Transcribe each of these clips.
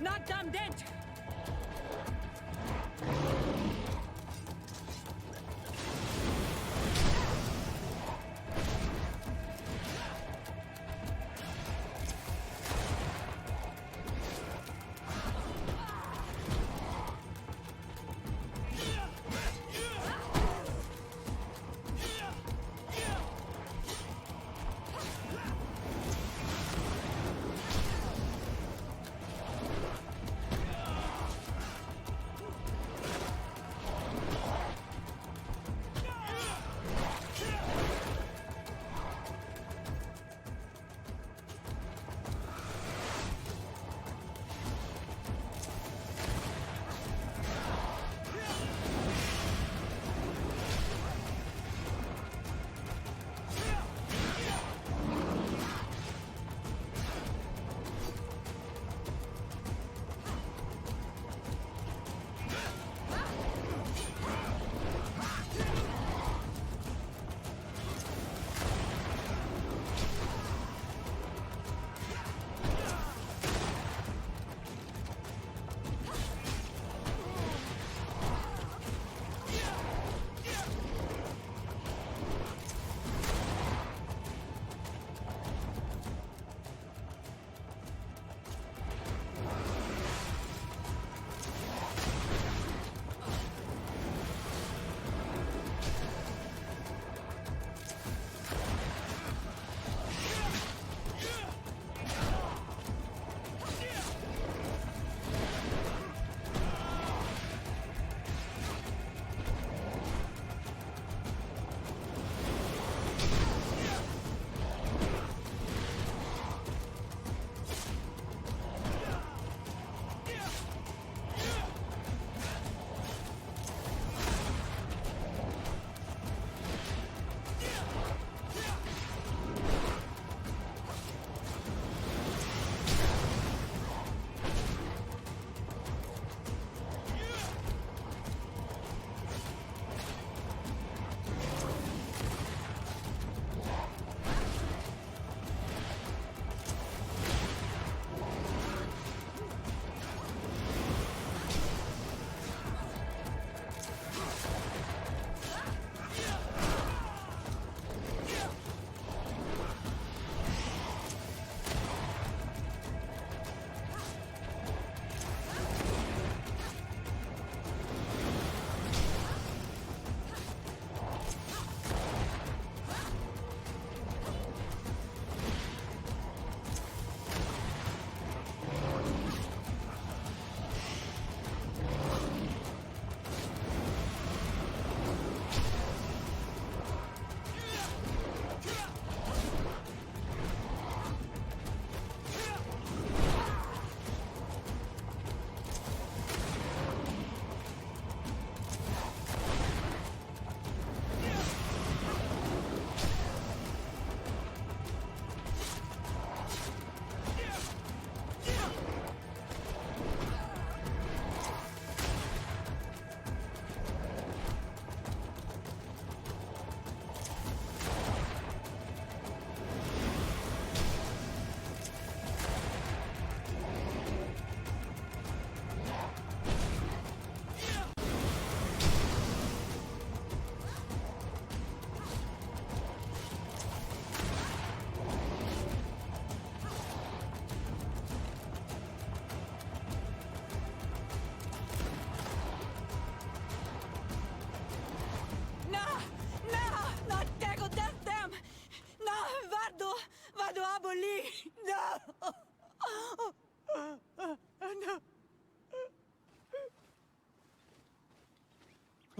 Not done dent!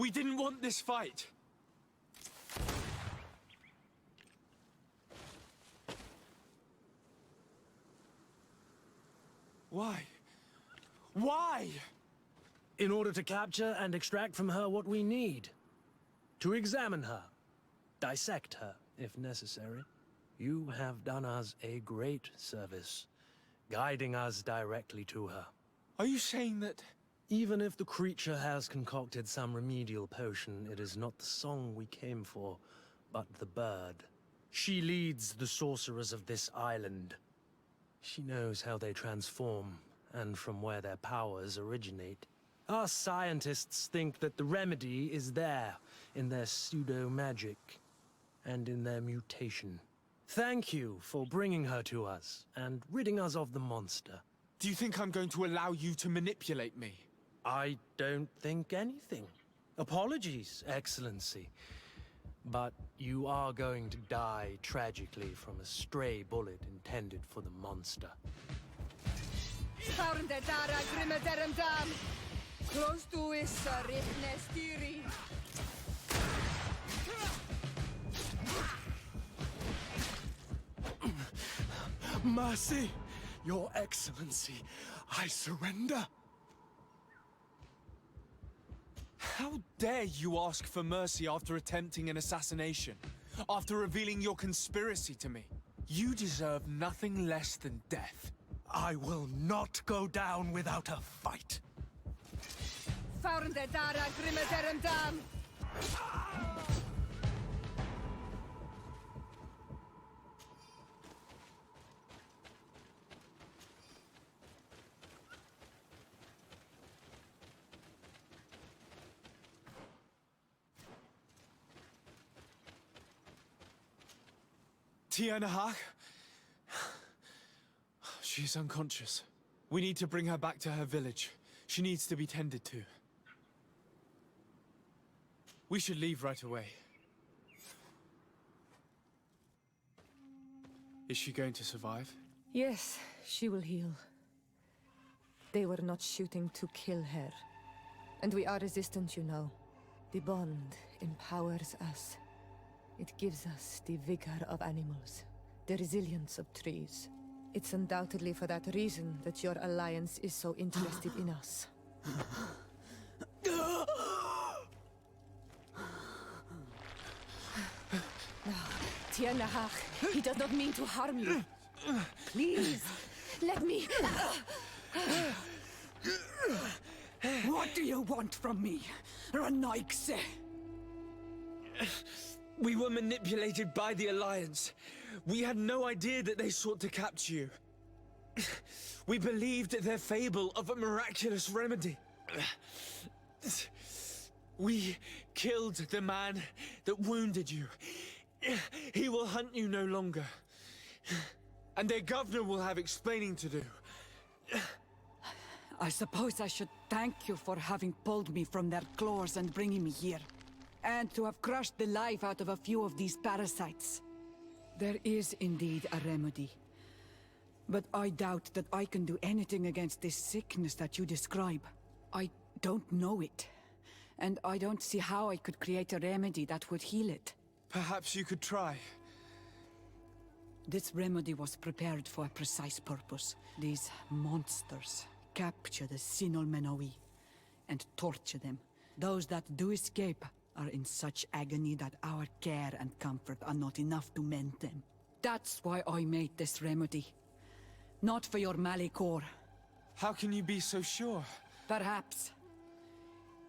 We didn't want this fight. Why? Why? In order to capture and extract from her what we need. To examine her. Dissect her, if necessary. You have done us a great service, guiding us directly to her. Are you saying that... Even if the creature has concocted some remedial potion, it is not the song we came for, but the bird. She leads the sorcerers of this island. She knows how they transform and from where their powers originate. Our scientists think that the remedy is there, in their pseudo-magic, and in their mutation. Thank you for bringing her to us, and ridding us of the monster. Do you think I'm going to allow you to manipulate me? I don't think anything. Apologies, Excellency. But you are going to die tragically from a stray bullet intended for the monster. Close to is Ripnestiri. Mercy, Your Excellency, I surrender. How dare you ask for mercy after attempting an assassination? After revealing your conspiracy to me? You deserve nothing less than death. I will not go down without a fight. Tianahak? She is unconscious. We need to bring her back to her village. She needs to be tended to. We should leave right away. Is she going to survive? Yes, she will heal. They were not shooting to kill her. And we are resistant, you know. The bond empowers us. It gives us the vigor of animals, the resilience of trees. It's undoubtedly for that reason that your alliance is so interested in us. Tianahak, he does not mean to harm you. Please, let me... What do you want from me, Ranaikse? We were manipulated by the Alliance. We had no idea that they sought to capture you. We believed their fable of a miraculous remedy. We killed the man that wounded you. He will hunt you no longer. And their governor will have explaining to do. I suppose I should thank you for having pulled me from their claws and bringing me here. And to have crushed the life out of a few of these parasites. There is indeed a remedy. But I doubt that I can do anything against this sickness that you describe. I don't know it. And I don't see how I could create a remedy that would heal it. Perhaps you could try. This remedy was prepared for a precise purpose. These monsters capture the Sinol Menoi and torture them. Those that do escape are in such agony that our care and comfort are not enough to mend them. That's why I made this remedy. Not for your Malikor. How can you be so sure? Perhaps.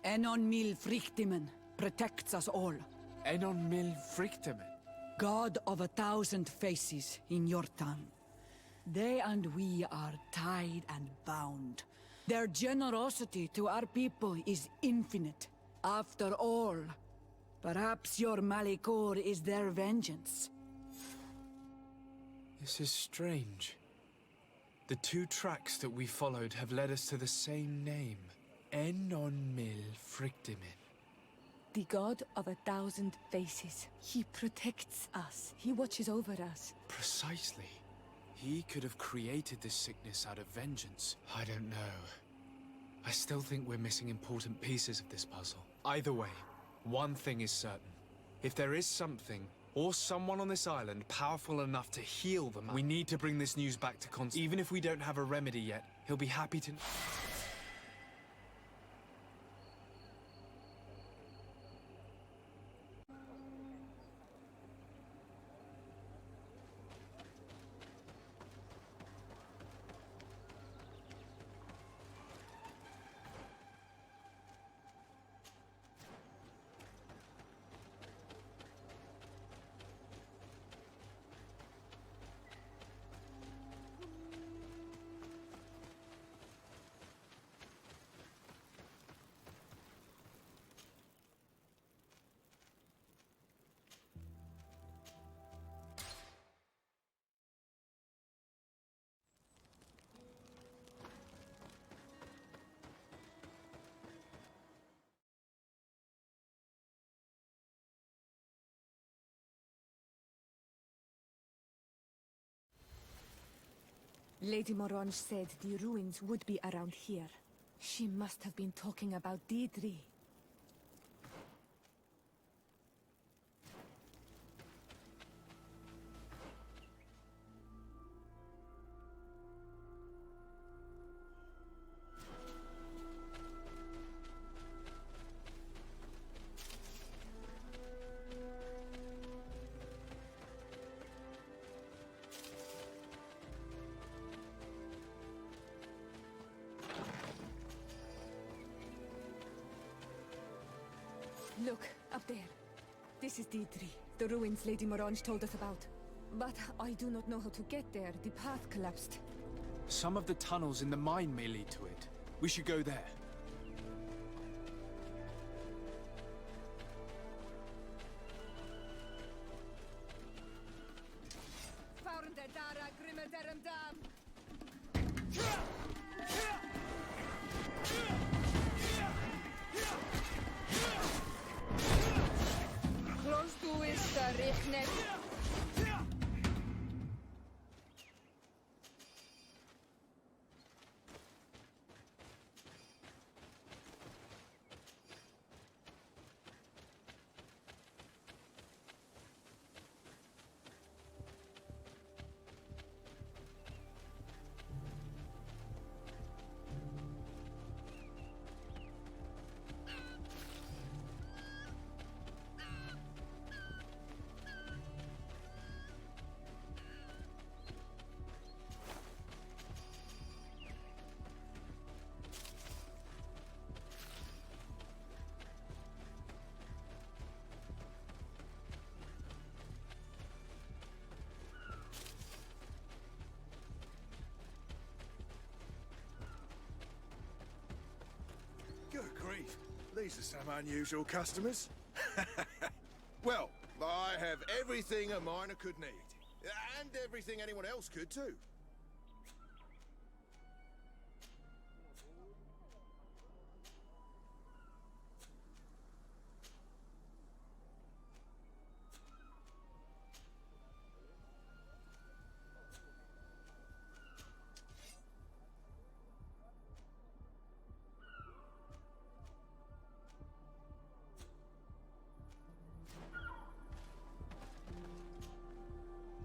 Enon Mil Frictimen protects us all. Enon Mil Frictimen? God of 1,000 faces in your tongue. They and we are tied and bound. Their generosity to our people is infinite. After all, perhaps your Malikor is their vengeance. This is strange. The two tracks that we followed have led us to the same name. Enon Mil Frictimen. The god of 1,000 faces. He protects us. He watches over us. Precisely. He could have created this sickness out of vengeance. I don't know. I still think we're missing important pieces of this puzzle. Either way, one thing is certain. If there is something, or someone on this island powerful enough to heal them, we need to bring this news back to Constantine. Even if we don't have a remedy yet, he'll be happy to... Lady Morange said the ruins would be around here. She must have been talking about Deirdre. Look, up there. This is Deirdre, the ruins Lady Morange told us about. But I do not know how to get there. The path collapsed. Some of the tunnels in the mine may lead to it. We should go there. Close to is Rechnet. Good grief, these are some unusual customers. Well, I have everything a miner could need. And everything anyone else could too.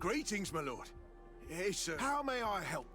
Greetings, my lord. Yes, how may I help?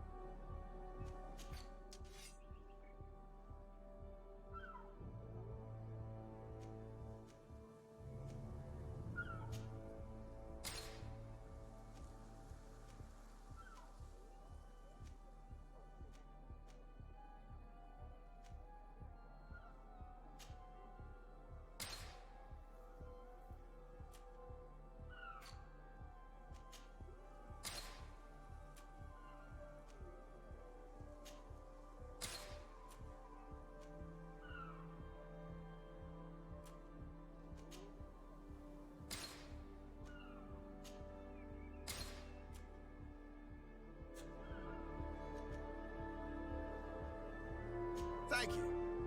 Thank you.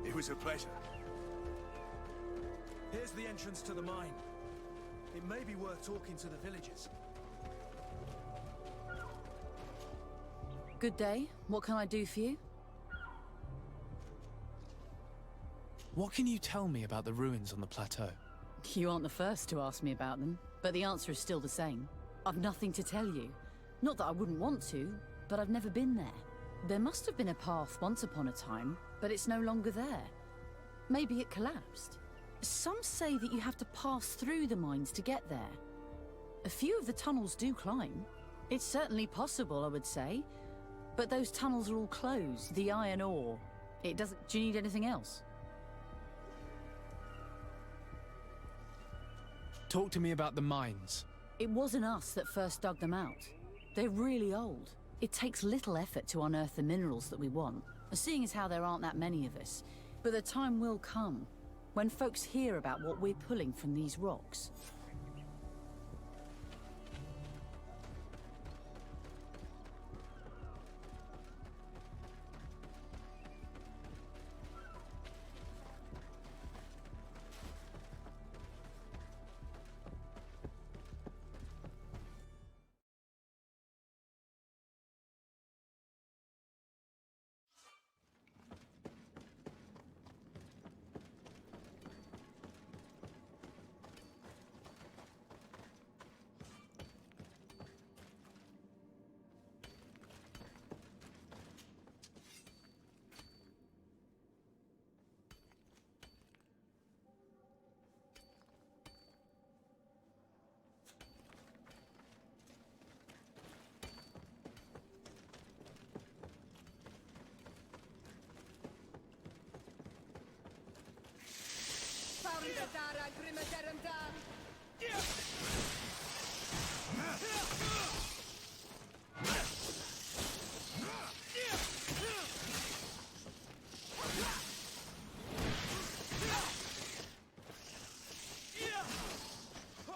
It was a pleasure. Here's the entrance to the mine. It may be worth talking to the villagers. Good day. What can I do for you? What can you tell me about the ruins on the plateau? You aren't the first to ask me about them, but the answer is still the same. I've nothing to tell you. Not that I wouldn't want to, but I've never been there. There must have been a path once upon a time, but it's no longer there. Maybe it collapsed. Some say that you have to pass through the mines to get there. A few of the tunnels do climb. It's certainly possible, I would say. But those tunnels are all closed. The iron ore. It doesn't... Do you need anything else? Talk to me about the mines. It wasn't us that first dug them out. They're really old. It takes little effort to unearth the minerals that we want, seeing as how there aren't that many of us. But the time will come, when folks hear about what we're pulling from these rocks.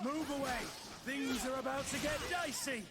Move away! Things are about to get dicey!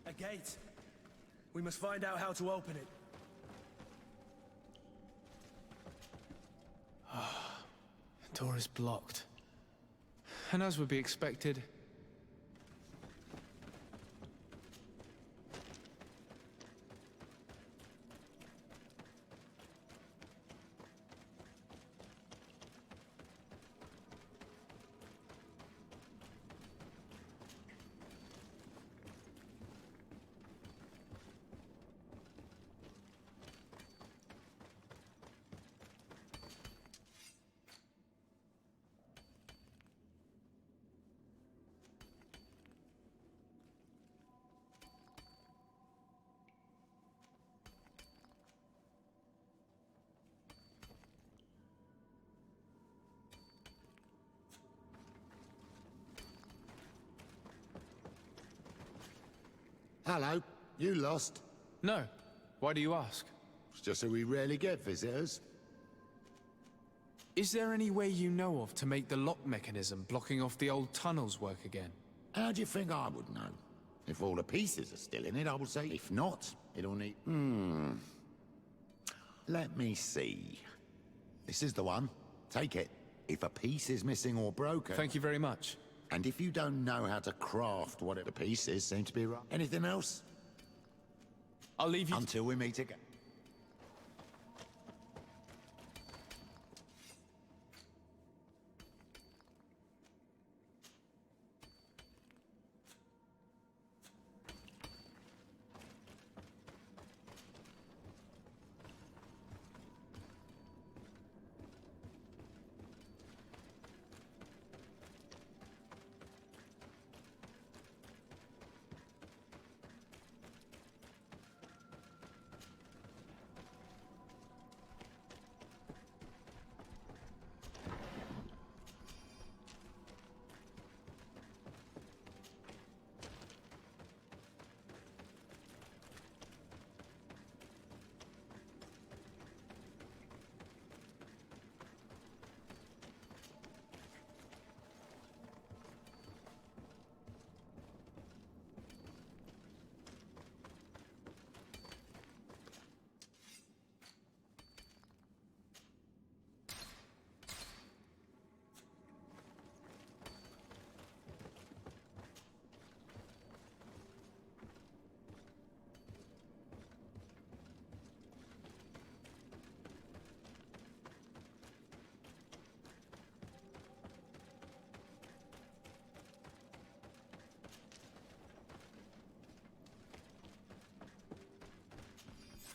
A gate. We must find out how to open it. The door is blocked. And as would be expected, Hello, you lost? no. Why do you ask? It's just that we rarely get visitors. Is there any way you know of to make the lock mechanism blocking off the old tunnels work again? How do you think I would know? If all the pieces are still in it, I will say. If not, it'll need... Let me see. This is the one. Take it. If a piece is missing or broken... Thank you very much. And if you don't know how to craft what the pieces seem to be right. Anything else? I'll leave you... Until we meet again.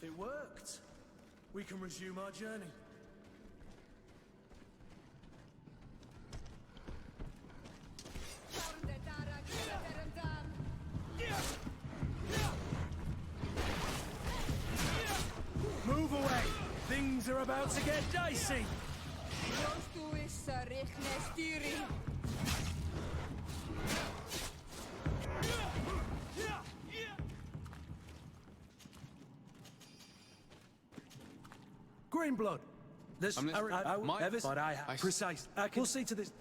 It worked. We can resume our journey. Move away! Things are about to get dicey! Greenblood! This... but I have... Precise. We'll see to this...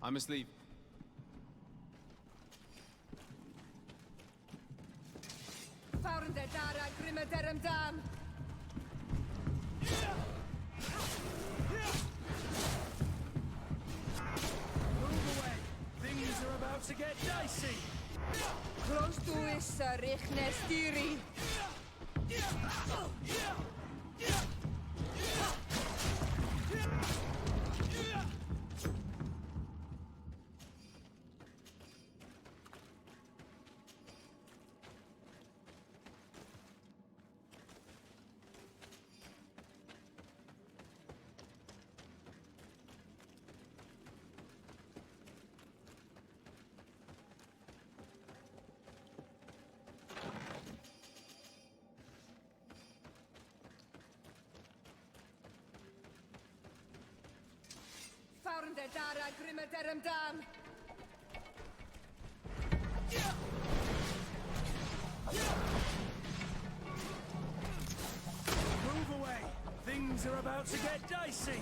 I must leave. Move away! Things are about to get dicey! Move away! Things are about to get dicey!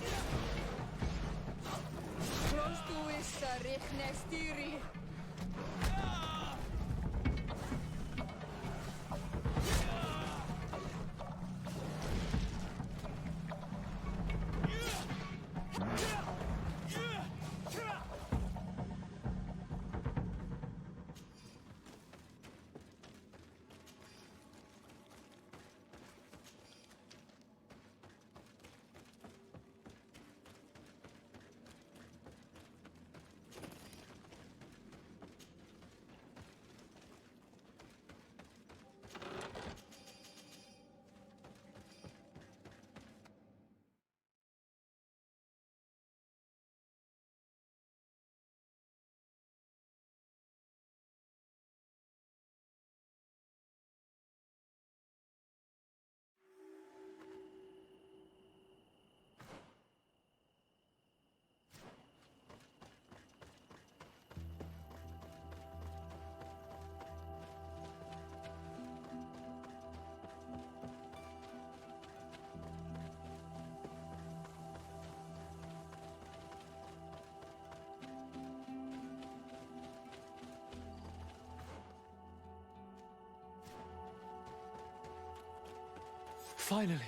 Finally,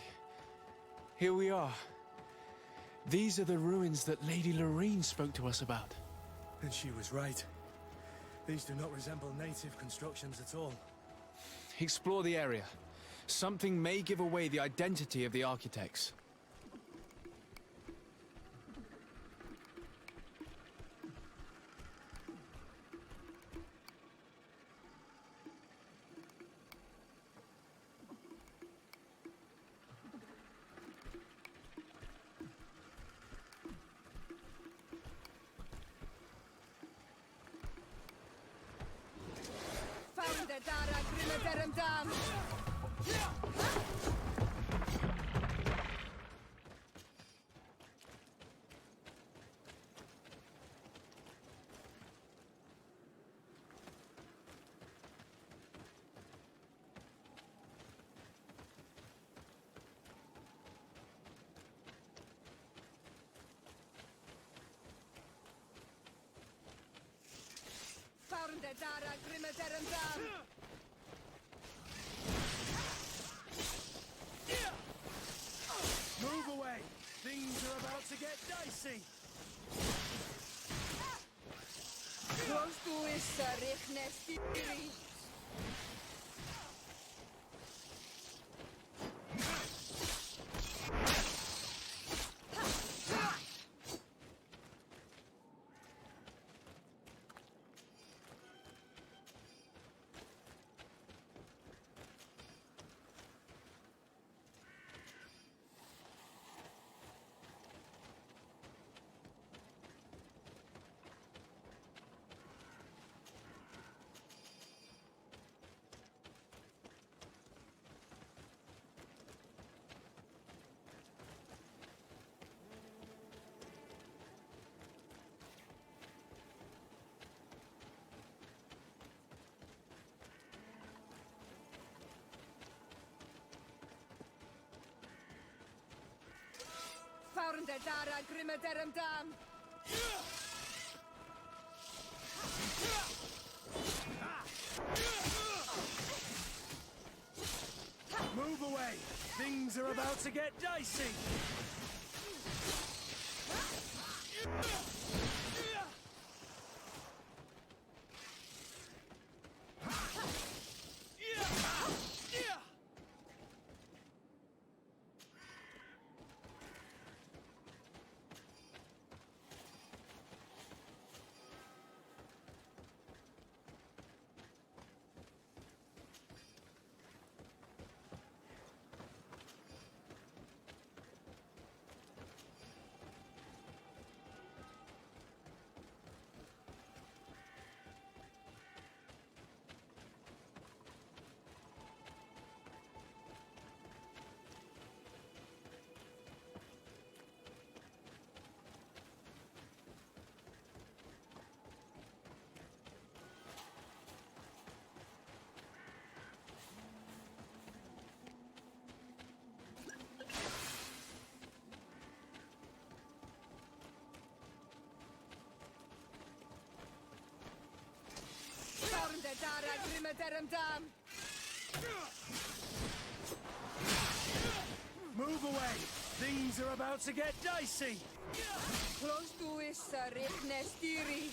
here we are. These are the ruins that Lady Lorene spoke to us about. And she was right. These do not resemble native constructions at all. Explore the area. Something may give away the identity of the architects. Move away! Things are about to get dicey! der Dara Grimmeterem Dam. Move away! Things are about to get dicey! Der Dara Grimmeterem Dam. Move away! Things are about to get dicey! Close to is Richnestiri.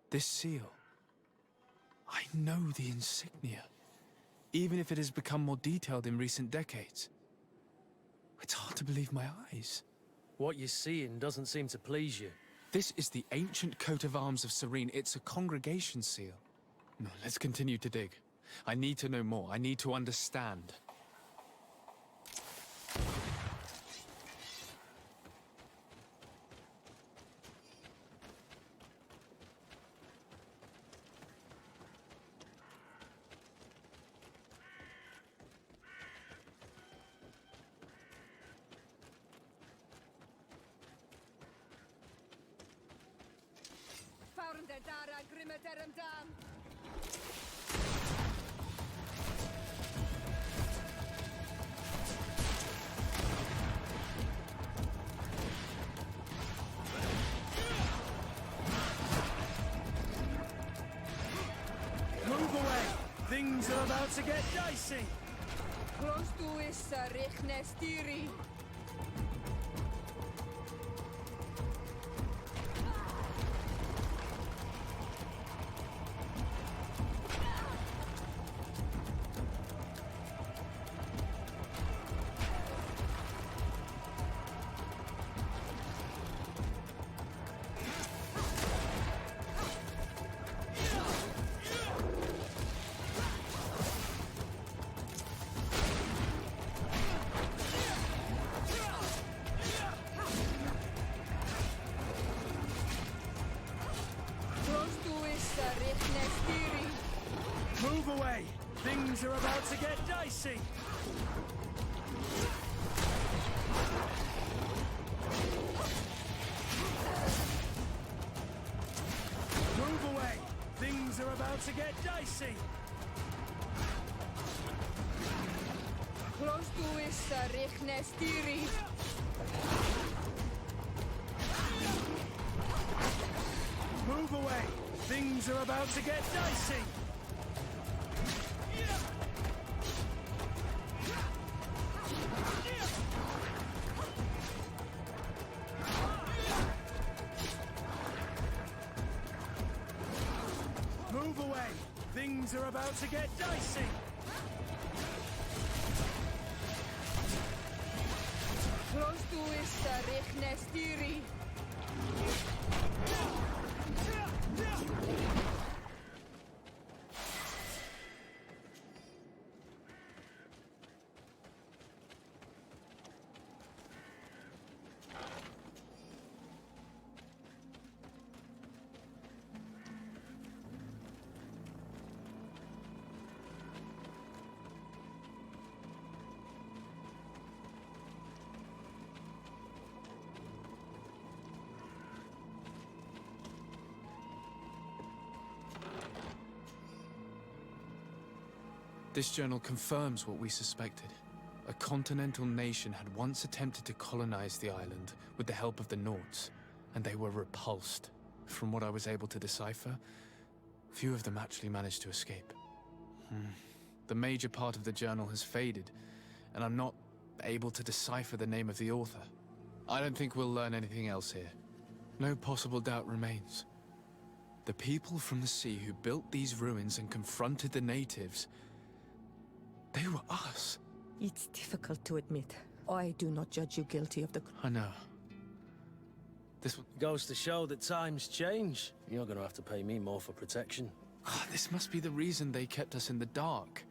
This seal. I know the insignia, even if it has become more detailed in recent decades. It's hard to believe my eyes. What you're seeing doesn't seem to please you. This is the ancient coat of arms of Serene. It's a congregation seal. No, let's continue to dig. I need to know more. I need to understand. Der Dara Grimmeterem Dam. Move away! Things are about to get dicey! Close to is Richnestiri. Move away! Things are about to get dicey! Move away! Things are about to get dicey! Close to is Richnestiri. Move away! Things are about to get dicey! Move away! Things are about to get dicey! Close to is Richnestiri. This journal confirms what we suspected. A continental nation had once attempted to colonize the island with the help of the Nords, and they were repulsed. From what I was able to decipher, few of them actually managed to escape. The major part of the journal has faded, and I'm not able to decipher the name of the author. I don't think we'll learn anything else here. No possible doubt remains. The people from the sea who built these ruins and confronted the natives, they were us. It's difficult to admit. I do not judge you guilty of the... I know. This Goes to show that times change. You're gonna have to pay me more for protection. This must be the reason they kept us in the dark.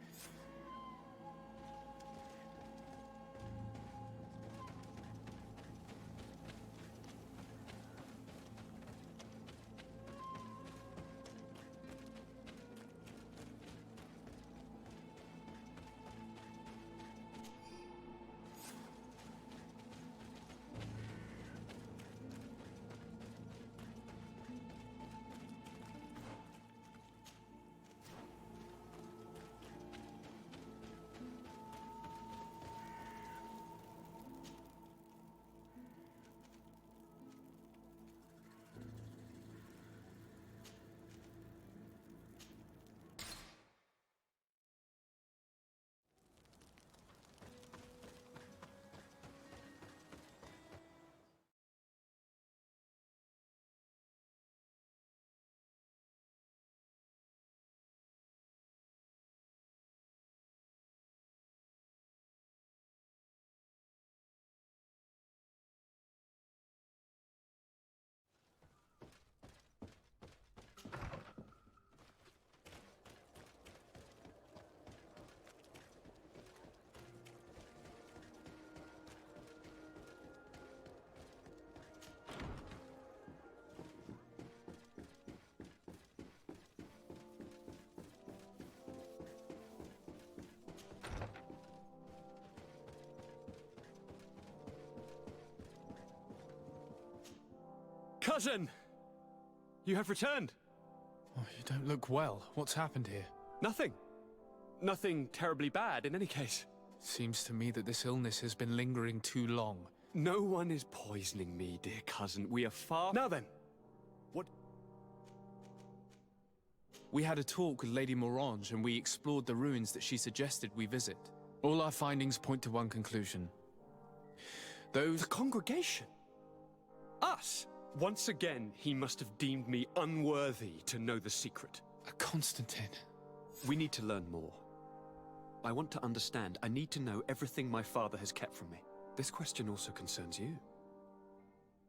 Cousin! You have returned. Oh, you don't look well. What's happened here? Nothing. Nothing terribly bad, in any case. Seems to me that this illness has been lingering too long. No one is poisoning me, dear cousin. We are far... Now then, what... We had a talk with Lady Morange, and we explored the ruins that she suggested we visit. All our findings point to one conclusion. Those... The congregation? Us? Once again, he must have deemed me unworthy to know the secret. Constantine. We need to learn more. I want to understand. I need to know everything my father has kept from me. This question also concerns you.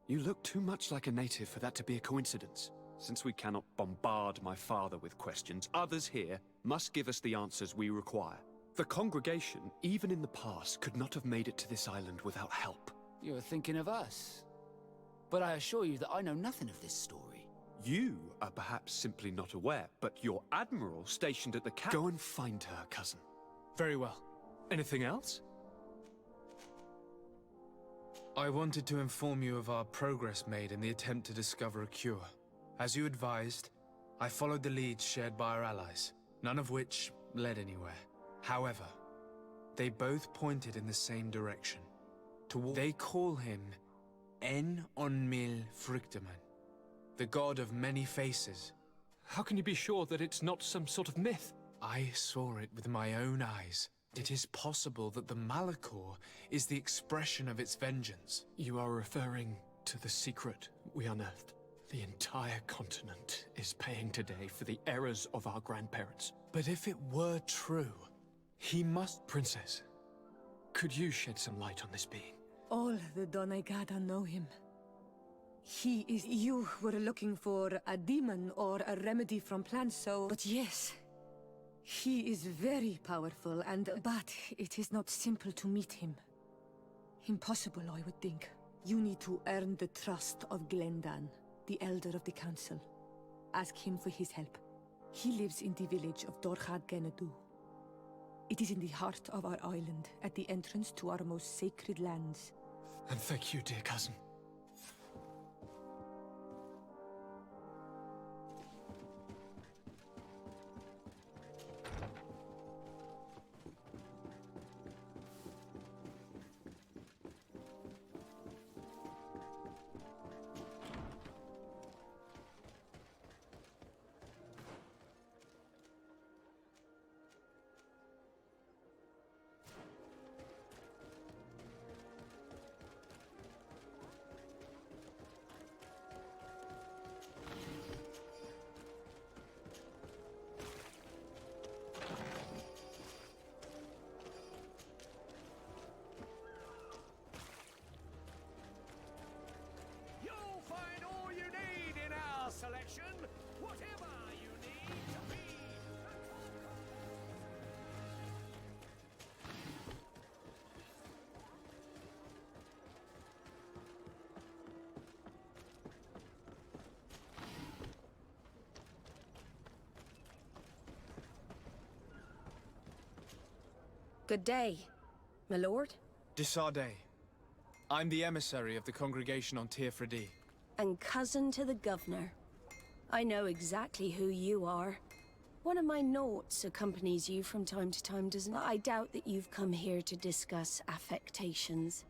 You look too much like a native for that to be a coincidence. Since we cannot bombard my father with questions, others here must give us the answers we require. The congregation, even in the past, could not have made it to this island without help. You're thinking of us. But I assure you that I know nothing of this story. You are perhaps simply not aware, but your admiral stationed at the camp... Go and find her, cousin. Very well. Anything else? I wanted to inform you of our progress made in the attempt to discover a cure. As you advised, I followed the leads shared by our allies, none of which led anywhere. However, they both pointed in the same direction. They call him En-on-Mil Frictaman, the god of many faces. How can you be sure that it's not some sort of myth? I saw it with my own eyes. It is possible that the Malachor is the expression of its vengeance. You are referring to the secret we unearthed. The entire continent is paying today for the errors of our grandparents. But if it were true, he must... Princess, could you shed some light on this being? All the Doneigada know him. He is... You were looking for a demon or a remedy from plants, so... But yes, he is very powerful, but it is not simple to meet him. Impossible, I would think. You need to earn the trust of Glendan, the Elder of the Council. Ask him for his help. He lives in the village of Dorchad Genadu. It is in the heart of our island, at the entrance to our most sacred lands. And thank you, dear cousin. Good day, my lord. De Sardet. I'm the emissary of the congregation on Tirfredi. And cousin to the governor. I know exactly who you are. One of my notes accompanies you from time to time, doesn't it? I doubt that you've come here to discuss affectations.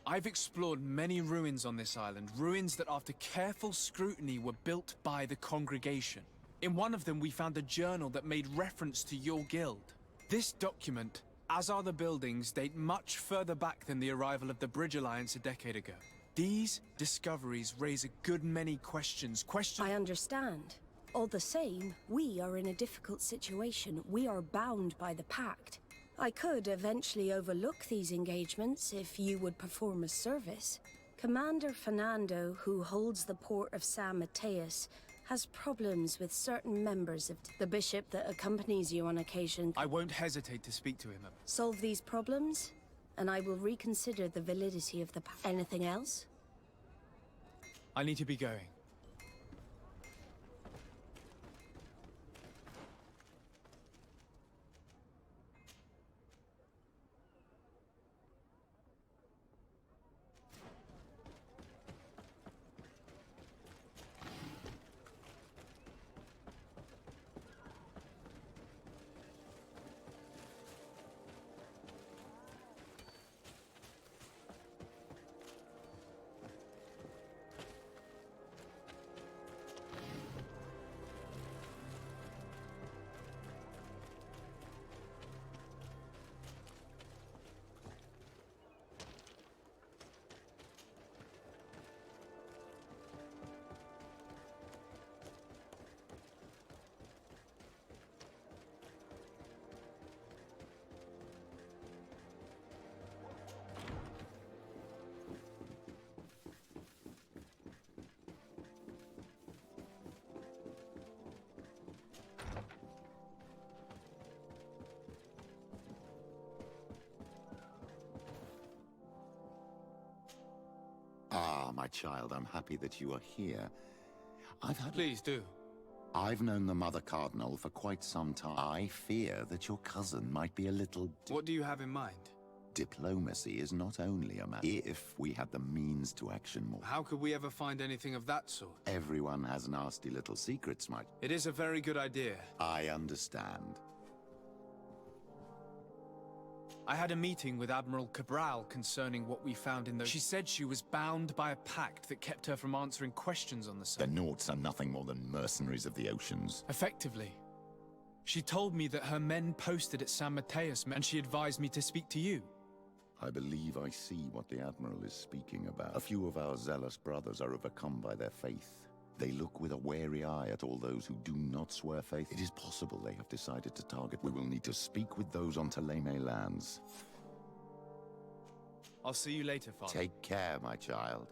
I've explored many ruins on this island, ruins that after careful scrutiny were built by the congregation. In one of them we found a journal that made reference to your guild. This document, as are the buildings, date much further back than the arrival of the Bridge Alliance a decade ago. These discoveries raise a good many questions. I understand. All the same, we are in a difficult situation. We are bound by the Pact. I could eventually overlook these engagements if you would perform a service. Commander Fernando, who holds the port of San Mateus, has problems with certain members of the bishop that accompanies you on occasion. I won't hesitate to speak to him. Solve these problems, and I will reconsider the validity of the Pact. Anything else? I need to be going. Ah, my child, I'm happy that you are here. Please do. I've known the Mother Cardinal for quite some time. I fear that your cousin might be a little... What do you have in mind? Diplomacy is not only a matter if we had the means to action more. How could we ever find anything of that sort? Everyone has nasty little secrets, Mike. It is a very good idea. I understand. I had a meeting with Admiral Cabral concerning what we found in those... She said she was bound by a pact that kept her from answering questions on the The subject. Naughts are nothing more than mercenaries of the oceans. Effectively. She told me that her men posted at San Mateus, and she advised me to speak to you. I believe I see what the Admiral is speaking about. A few of our zealous brothers are overcome by their faith. They look with a wary eye at all those who do not swear faith. It is possible they have decided to target. We will need to speak with those on Teleme lands. I'll see you later, Father. Take care, my child.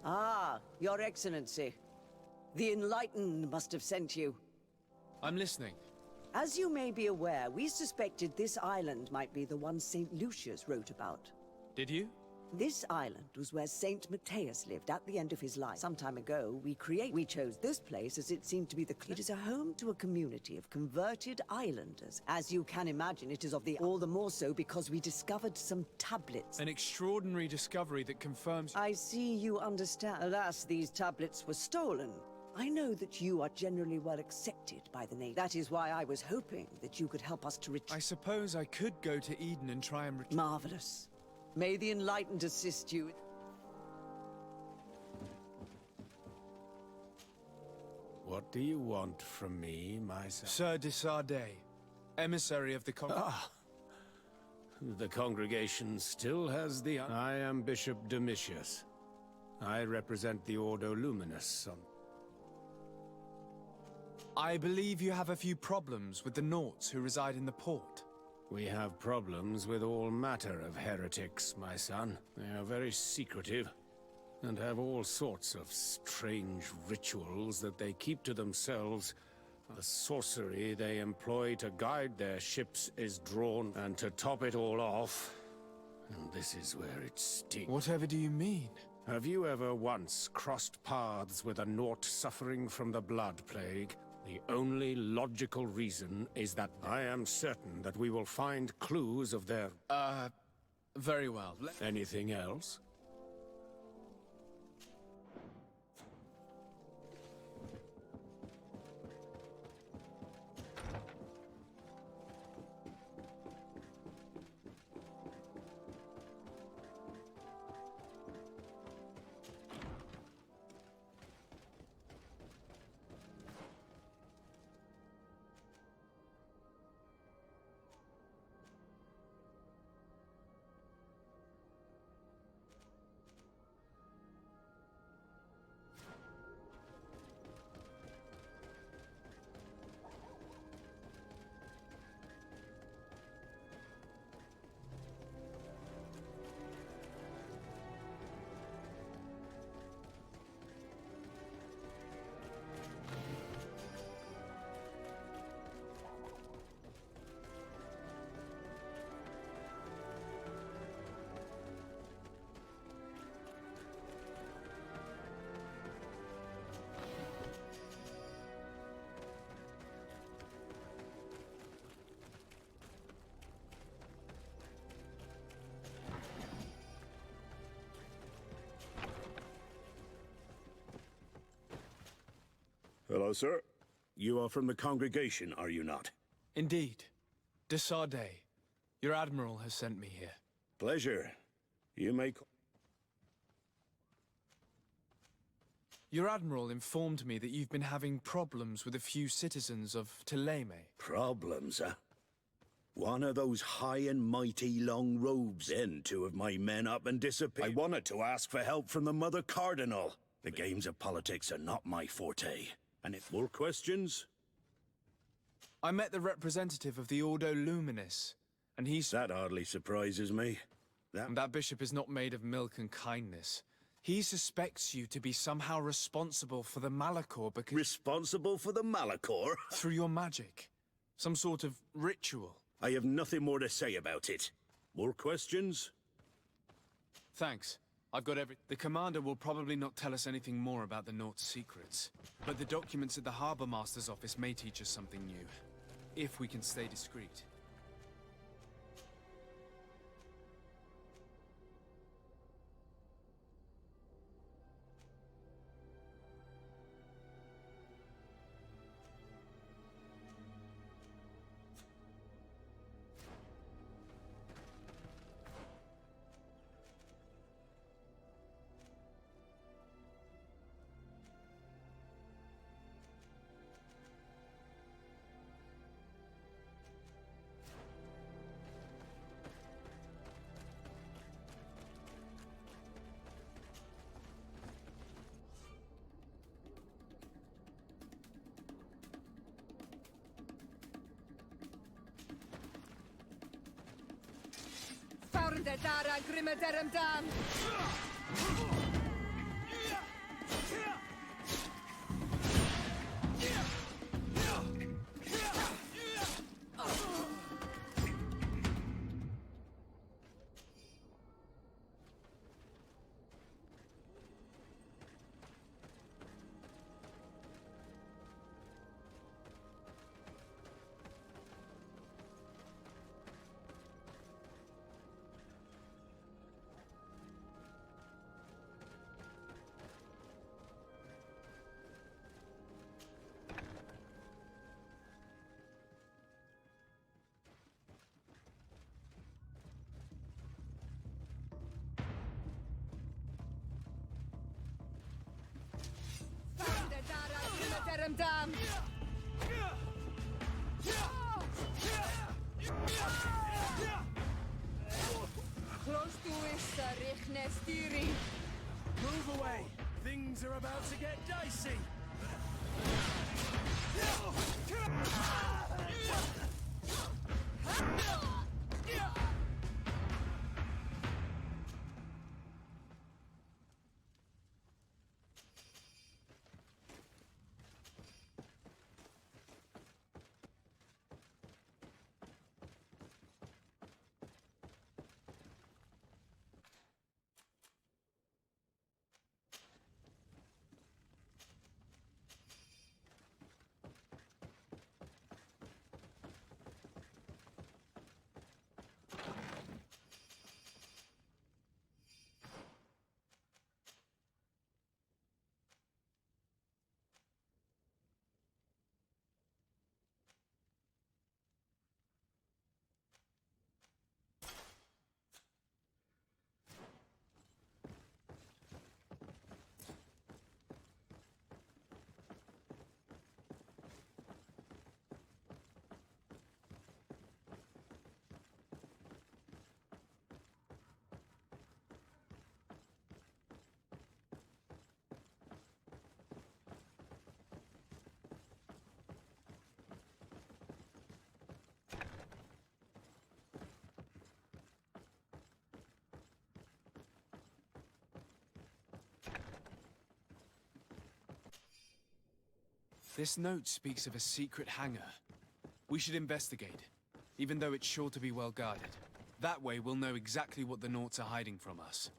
Ah, Your Excellency. The Enlightened must have sent you. I'm listening. As you may be aware, we suspected this island might be the one St. Lucius wrote about. Did you? This island was where Saint Matthias lived at the end of his life. Some time ago, we chose this place as it seemed to be it is a home to a community of converted islanders. As you can imagine, it is all the more so because we discovered some tablets. An extraordinary discovery that confirms... I see you understand. Alas, these tablets were stolen. I know that you are generally well accepted by the natives. That is why I was hoping that you could help us to retrieve... I suppose I could go to Eden and try and retrieve... Marvelous. May the Enlightened assist you. What do you want from me, my son? Sir de Sardet, emissary of the The congregation still has the... I am Bishop Domitius. I represent the Ordo Luminous. I believe you have a few problems with the Nauts who reside in the port. We have problems with all matter of heretics, my son. They are very secretive, and have all sorts of strange rituals that they keep to themselves. The sorcery they employ to guide their ships is drawn, and to top it all off, and this is where it stinks. Whatever do you mean? Have you ever once crossed paths with a Naut suffering from the Blood Plague? The only logical reason is that I am certain that we will find clues of their... very well. Anything else? Hello, sir. You are from the congregation, are you not? Indeed. De Sardet, your admiral has sent me here. Pleasure. You may... Your admiral informed me that you've been having problems with a few citizens of Thélème. Problems, huh? One of those high and mighty long robes. Then two of my men up and disappeared. I wanted to ask for help from the Mother Cardinal. The games of politics are not my forte. And if more questions? I met the representative of the Ordo Luminis, and he's... That hardly surprises me. That bishop is not made of milk and kindness. He suspects you to be somehow responsible for the Malachor because... Responsible for the Malachor? Through your magic. Some sort of ritual. I have nothing more to say about it. More questions? Thanks. I've got The commander will probably not tell us anything more about the Naut's secrets. But the documents at the Harbor Master's office may teach us something new. If we can stay discreet. Dara Grimadaram Dam! them damned! Close to Issa, Richne Stiri. Move away! Things are about to get dicey! This note speaks of a secret hangar. We should investigate, even though it's sure to be well guarded. That way we'll know exactly what the Naughts are hiding from us.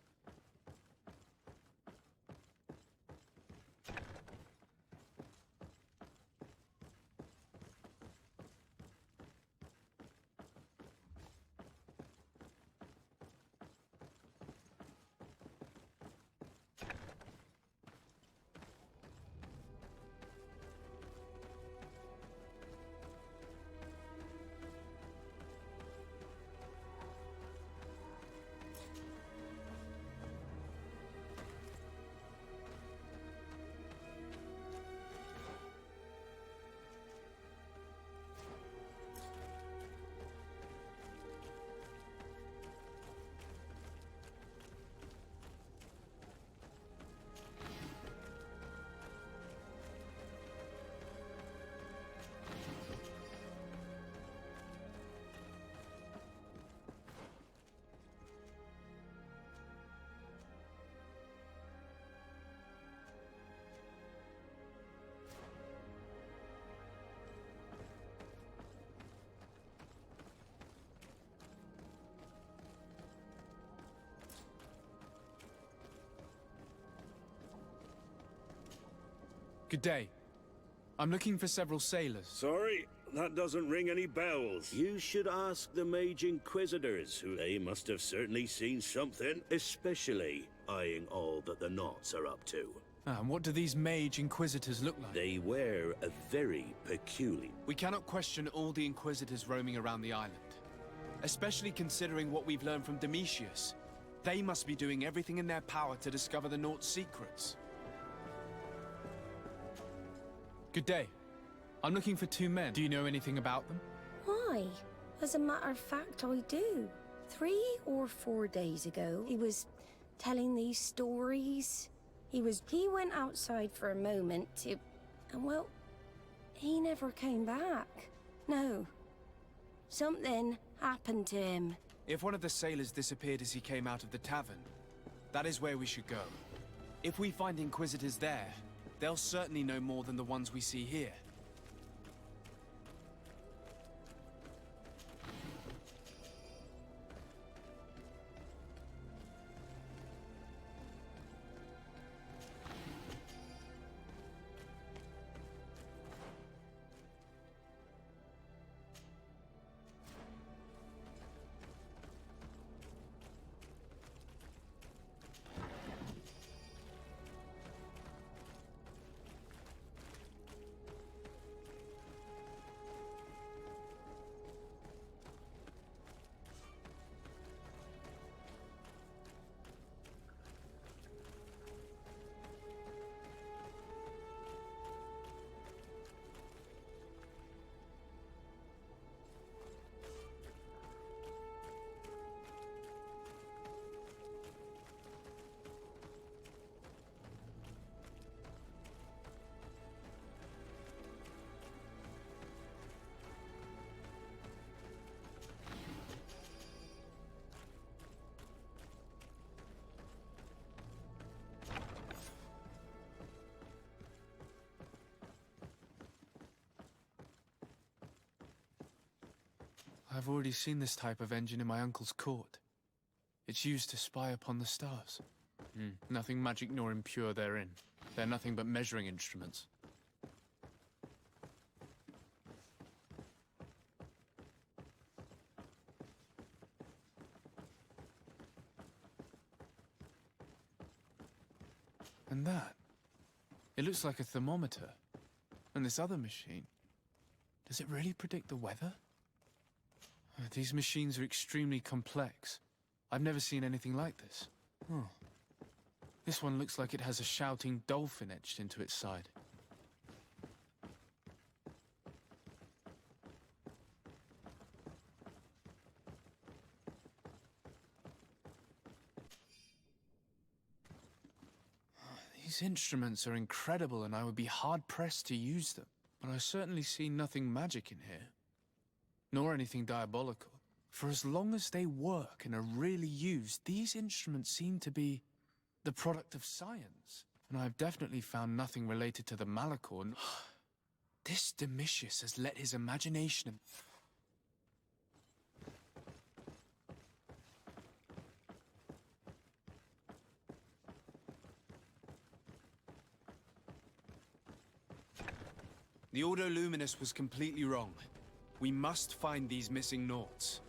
Good day. I'm looking for several sailors. Sorry, that doesn't ring any bells. You should ask the Mage Inquisitors, who they must have certainly seen something, especially eyeing all that the Naughts are up to. And what do these Mage Inquisitors look like? They wear a very peculiar... We cannot question all the Inquisitors roaming around the island, especially considering what we've learned from Domitius. They must be doing everything in their power to discover the Naughts' secrets. Good day. I'm looking for two men. Do you know anything about them? Why? As a matter of fact, I do. 3 or 4 days ago, he was telling these stories. He went outside for a moment and well, he never came back. No. Something happened to him. If one of the sailors disappeared as he came out of the tavern, that is where we should go. If we find Inquisitors there, they'll certainly know more than the ones we see here. I've already seen this type of engine in my uncle's court. It's used to spy upon the stars. Nothing magic nor impure therein. They're nothing but measuring instruments. And that? It looks like a thermometer. And this other machine, does it really predict the weather? These machines are extremely complex. I've never seen anything like this. This one looks like it has a shouting dolphin etched into its side. These instruments are incredible, and I would be hard-pressed to use them. But I certainly see nothing magic in here. Nor anything diabolical. For as long as they work and are really used, these instruments seem to be the product of science. And I've definitely found nothing related to the Malicorn. This Domitius has let his imagination... The Ordo Luminous was completely wrong. We must find these missing noughts.